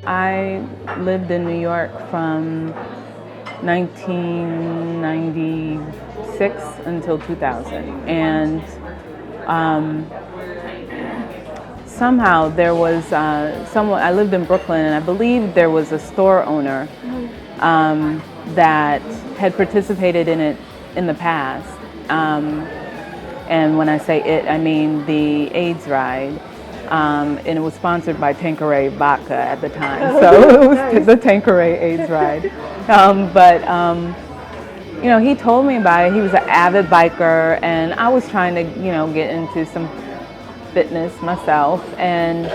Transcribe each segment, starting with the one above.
I lived in New York from 1996 until 2000, and somehow there was someone. I lived in Brooklyn, and I believe there was a store owner that had participated in it in the past. And when I say it, I mean the AIDS ride. And it was sponsored by Tanqueray Vodka at the time, so it was nice. The Tanqueray AIDS ride. He told me about it. He was an avid biker, and I was trying to, get into some fitness myself. And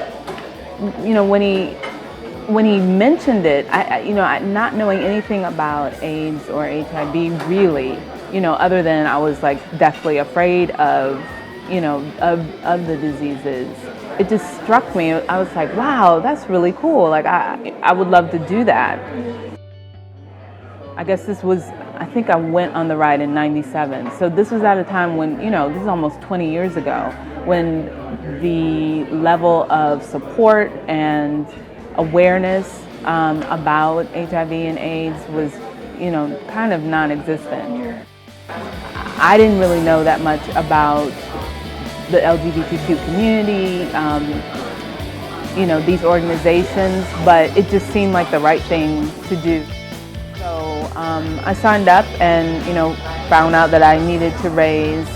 when he mentioned it, I not knowing anything about AIDS or HIV really, other than I was like deathly afraid of the diseases. It just struck me. I was like, wow, that's really cool. Like I would love to do that. I guess I think I went on the ride in 97. So this was at a time when, this is almost 20 years ago, when the level of support and awareness about HIV and AIDS was, kind of non-existent. I didn't really know that much about the LGBTQ community, these organizations, but it just seemed like the right thing to do. So I signed up and, found out that I needed to raise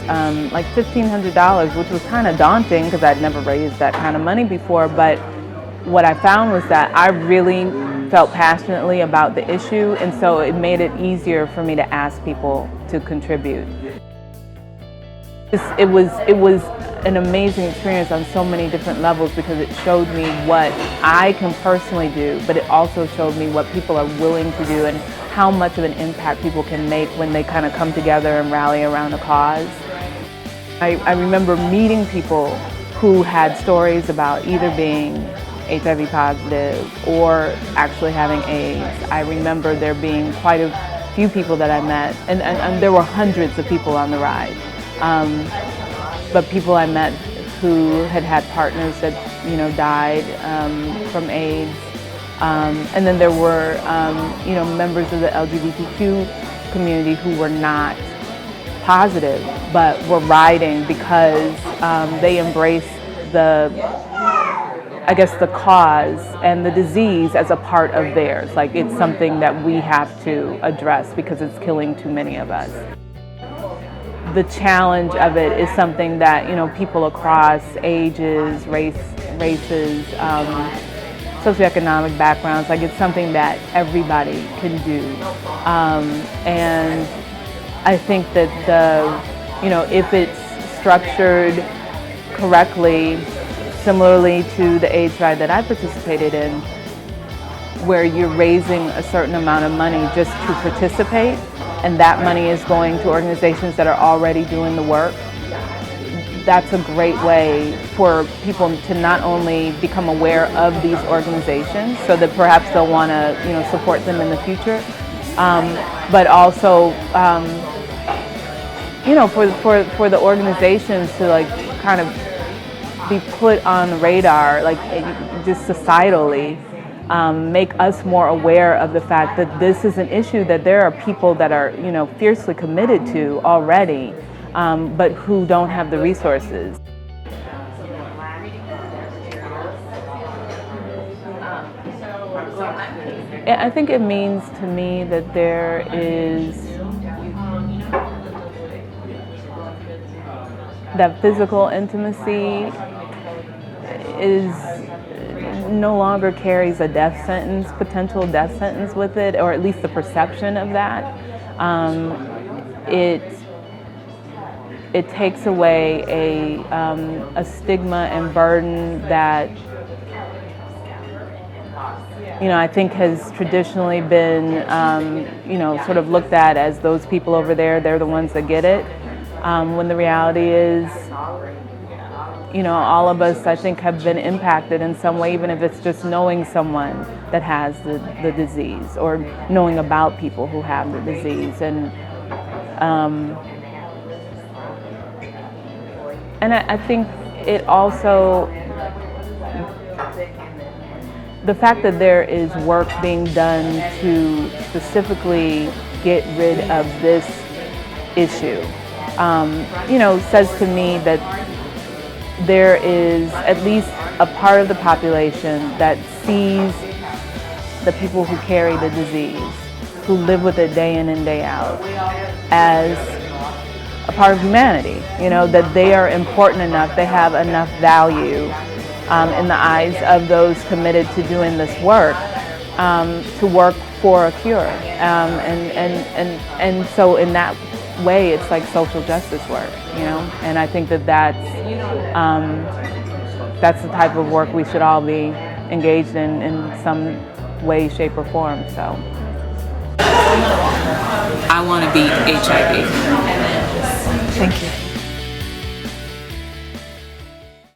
like $1,500, which was kind of daunting because I'd never raised that kind of money before. But what I found was that I really felt passionately about the issue, and so it made it easier for me to ask people to contribute. It was an amazing experience on so many different levels because it showed me what I can personally do, but it also showed me what people are willing to do and how much of an impact people can make when they kind of come together and rally around a cause. I remember meeting people who had stories about either being HIV positive or actually having AIDS. I remember there being quite a few people that I met, and there were hundreds of people on the ride. But people I met who had partners that died from AIDS, and then there were members of the LGBTQ community who were not positive but were riding because they embraced the cause and the disease as a part of theirs. Like it's something that we have to address because it's killing too many of us. The challenge of it is something that people across ages, races, socioeconomic backgrounds, like it's something that everybody can do, and I think that if it's structured correctly, similarly to the AIDS ride that I participated in, where you're raising a certain amount of money just to participate, and that money is going to organizations that are already doing the work. That's a great way for people to not only become aware of these organizations so that perhaps they'll want to support them in the future, but also for the organizations to like kind of be put on the radar, like just societally. Make us more aware of the fact that this is an issue that there are people that are, fiercely committed to already, but who don't have the resources. I think it means to me that there is that physical intimacy is no longer carries a potential death sentence with it, or at least the perception of that. It takes away a stigma and burden that I think has traditionally been sort of looked at as those people over there, they're the ones that get it, when the reality is all of us, I think, have been impacted in some way, even if it's just knowing someone that has the disease or knowing about people who have the disease. And I think it also the fact that there is work being done to specifically get rid of this issue, says to me that there is at least a part of the population that sees the people who carry the disease, who live with it day in and day out, as a part of humanity, that they are important enough, they have enough value in the eyes of those committed to doing this work, to work for a cure. And so in that way, it's like social justice work, and I think that that's the type of work we should all be engaged in some way, shape, or form. So I want to beat HIV. Thank you.